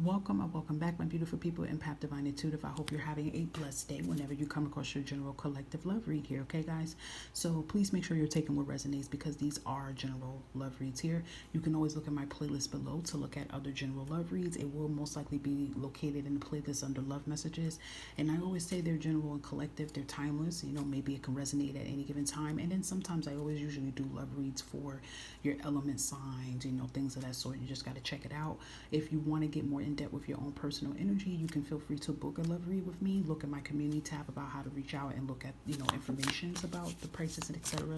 Welcome or welcome back, my beautiful people. Empath Divine Intuitive. I hope you're having a blessed day whenever you come across your general collective love read here, okay, guys? So please make sure you're taking what resonates because these are general love reads here. You can always look at my playlist below to look at other general love reads. It will most likely be located in the playlist under love messages. And I always say they're general and collective, they're timeless. Maybe it can resonate at any given time. And then sometimes I always usually do love reads for your element signs, things of that sort. You just got to check it out. If you want to get more in depth with your own personal energy, you can feel free to book a love read with me. Look at my community tab about how to reach out and look at information about the prices and etc.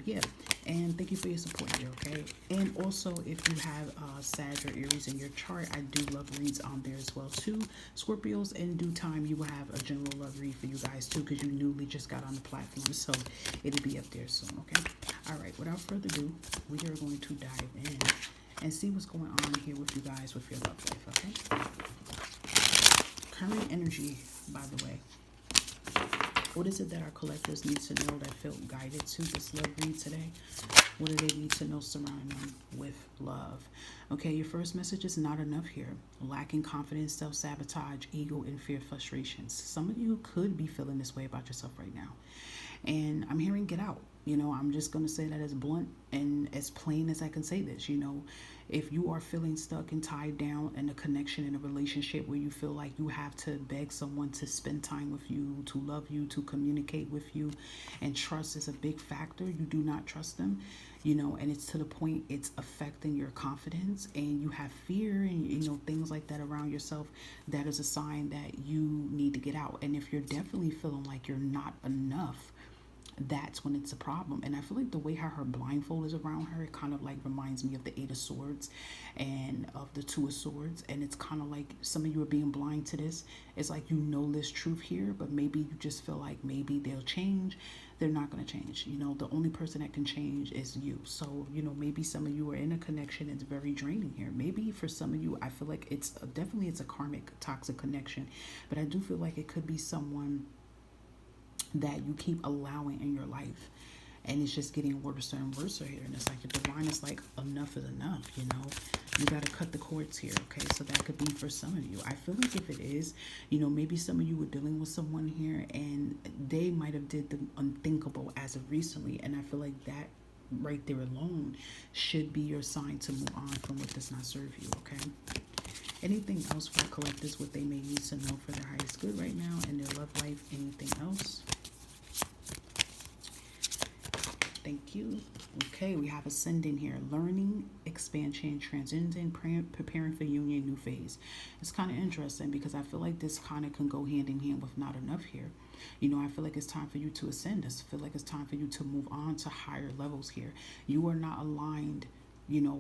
Yeah, and thank you for your support here, okay? And also, if you have Sag or Aries in your chart, I do love reads on there as well too. Scorpios, in due time, you will have a general love read for you guys too, because you newly just got on the platform, so it'll be up there soon, okay? All right, without further ado, we are going to dive in and see what's going on here with you guys with your love life, okay? Current energy, by the way. What is it that our collectors need to know that felt guided to this love read today? What do they need to know surrounding them with love? Okay, your first message is not enough here. Lacking confidence, self-sabotage, ego, and fear, frustrations. Some of you could be feeling this way about yourself right now. And I'm hearing get out. I'm just going to say that as blunt and as plain as I can say this. If you are feeling stuck and tied down in a connection, in a relationship where you feel like you have to beg someone to spend time with you, to love you, to communicate with you, and trust is a big factor, you do not trust them, and it's to the point it's affecting your confidence and you have fear and, things like that around yourself, that is a sign that you need to get out. And if you're definitely feeling like you're not enough, that's when it's a problem. And I feel like the way how her blindfold is around her, it kind of like reminds me of the Eight of Swords and of the Two of Swords. And it's kind of like some of you are being blind to this. It's like this truth here, but maybe you just feel like maybe they'll change. They're not going to change. The only person that can change is you. So, maybe some of you are in a connection that's very draining here. Maybe for some of you, I feel like it's a karmic, toxic connection. But I do feel like it could be someone that you keep allowing in your life, and it's just getting worse and worse here. And it's like the divine is like, enough is enough. You got to cut the cords here, okay? So that could be for some of you. I feel like if it is, maybe some of you were dealing with someone here and they might have did the unthinkable as of recently, and I feel like that right there alone should be your sign to move on from what does not serve you, okay? Anything else for collectors, what they may need to know for their highest good right now in their love life? Anything else? Thank you. Okay, we have ascending here. Learning, expansion, transcending, preparing for union, new phase. It's kind of interesting because I feel like this kind of can go hand in hand with not enough here. I feel like it's time for you to ascend. I feel like it's time for you to move on to higher levels here. You are not aligned,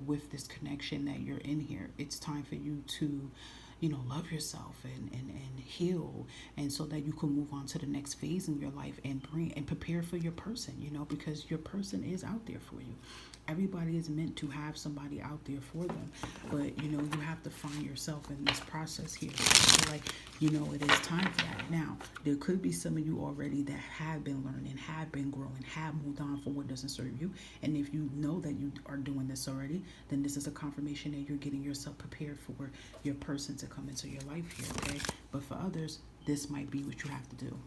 with this connection that you're in here. It's time for you to love yourself and heal, and so that you can move on to the next phase in your life and bring and prepare for your person, because your person is out there for you. Everybody is meant to have somebody out there for them, but you have to find yourself in this process here. So I feel like it is time for that. Now there could be some of you already that have been learning, have been growing, have moved on from what doesn't serve you, and if you know that you are doing this already, then this is a confirmation that you're getting yourself prepared for your person to come into your life here, okay? But for others, this might be what you have to do.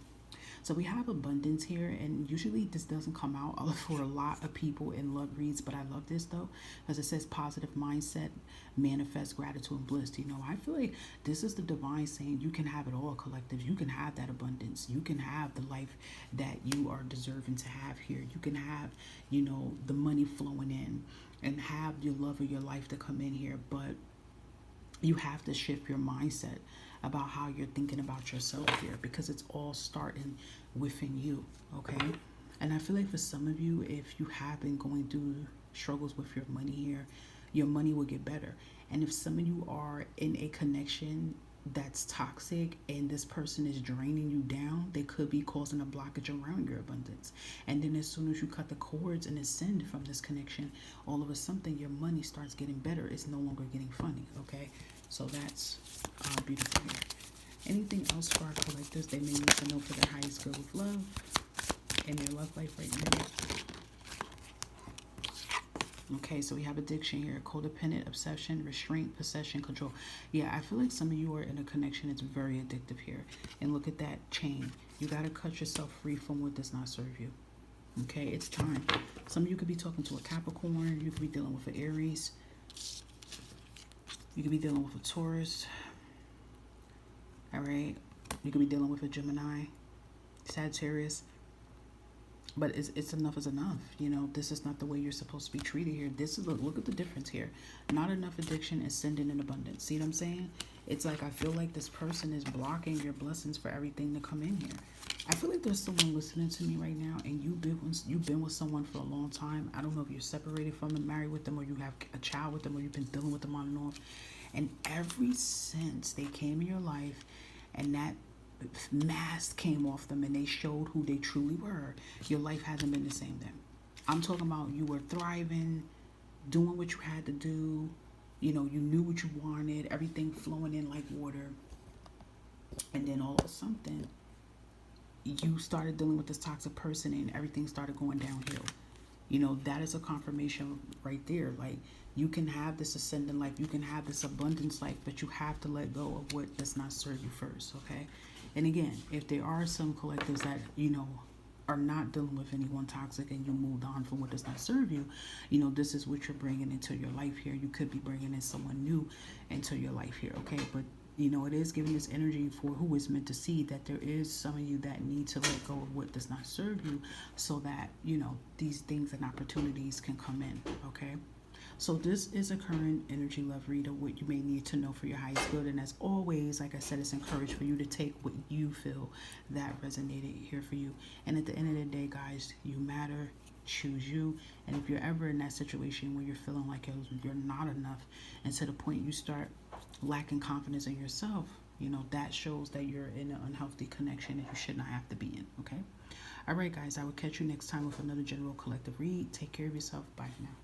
So we have abundance here, and usually this doesn't come out for a lot of people in love reads, but I love this though, because it says positive mindset, manifest gratitude and bliss. I feel like this is the divine saying you can have it all, collective. You can have that abundance. You can have the life that you are deserving to have here. You can have, the money flowing in and have your love of your life to come in here, but you have to shift your mindset about how you're thinking about yourself here, because it's all starting within you, okay? And I feel like for some of you, if you have been going through struggles with your money here, your money will get better. And if some of you are in a connection that's toxic and this person is draining you down, they could be causing a blockage around your abundance. And then as soon as you cut the cords and ascend from this connection, all of a sudden your money starts getting better. It's no longer getting funny, okay? So that's beautiful here. Anything else for our collectors they may need to know for their highest good with love in their love life right now? Okay, so we have addiction here, codependent, obsession, restraint, possession, control. Yeah, I feel like some of you are in a connection that's very addictive here. And look at that chain. You got to cut yourself free from what does not serve you. Okay, it's time. Some of you could be talking to a Capricorn. You could be dealing with an Aries. You could be dealing with a Taurus. All right. You could be dealing with a Gemini, Sagittarius. But it's enough is enough. You know, this is not the way you're supposed to be treated here. This is, look at the difference here. Not enough addiction is sending in abundance. See what I'm saying? It's like I feel like this person is blocking your blessings for everything to come in here. I feel like there's someone listening to me right now, and you've been with someone for a long time. I don't know if you're separated from them, married with them, or you have a child with them, or you've been dealing with them on and off. And ever since they came in your life, and that mask came off them and they showed who they truly were, your life hasn't been the same then. I'm talking about you were thriving, doing what you had to do, you know, you knew what you wanted, everything flowing in like water. And then all of a sudden, you started dealing with this toxic person and everything started going downhill. You know, that is a confirmation right there. Like, you can have this ascendant life, you can have this abundance life, but you have to let go of what does not serve you first, okay? And again, if there are some collectives that, you know, are not dealing with anyone toxic and you moved on from what does not serve you, you know, this is what you're bringing into your life here. You could be bringing in someone new into your life here, okay? But, you know, it is giving this energy for who is meant to see that there is some of you that need to let go of what does not serve you so that, you know, these things and opportunities can come in, okay? So this is a current energy love read of what you may need to know for your highest good. And as always, like I said, it's encouraged for you to take what you feel that resonated here for you. And at the end of the day, guys, you matter. Choose you. And if you're ever in that situation where you're feeling like you're not enough, and to the point you start lacking confidence in yourself, you know, that shows that you're in an unhealthy connection that you should not have to be in, okay? All right, guys, I will catch you next time with another general collective read. Take care of yourself. Bye for now.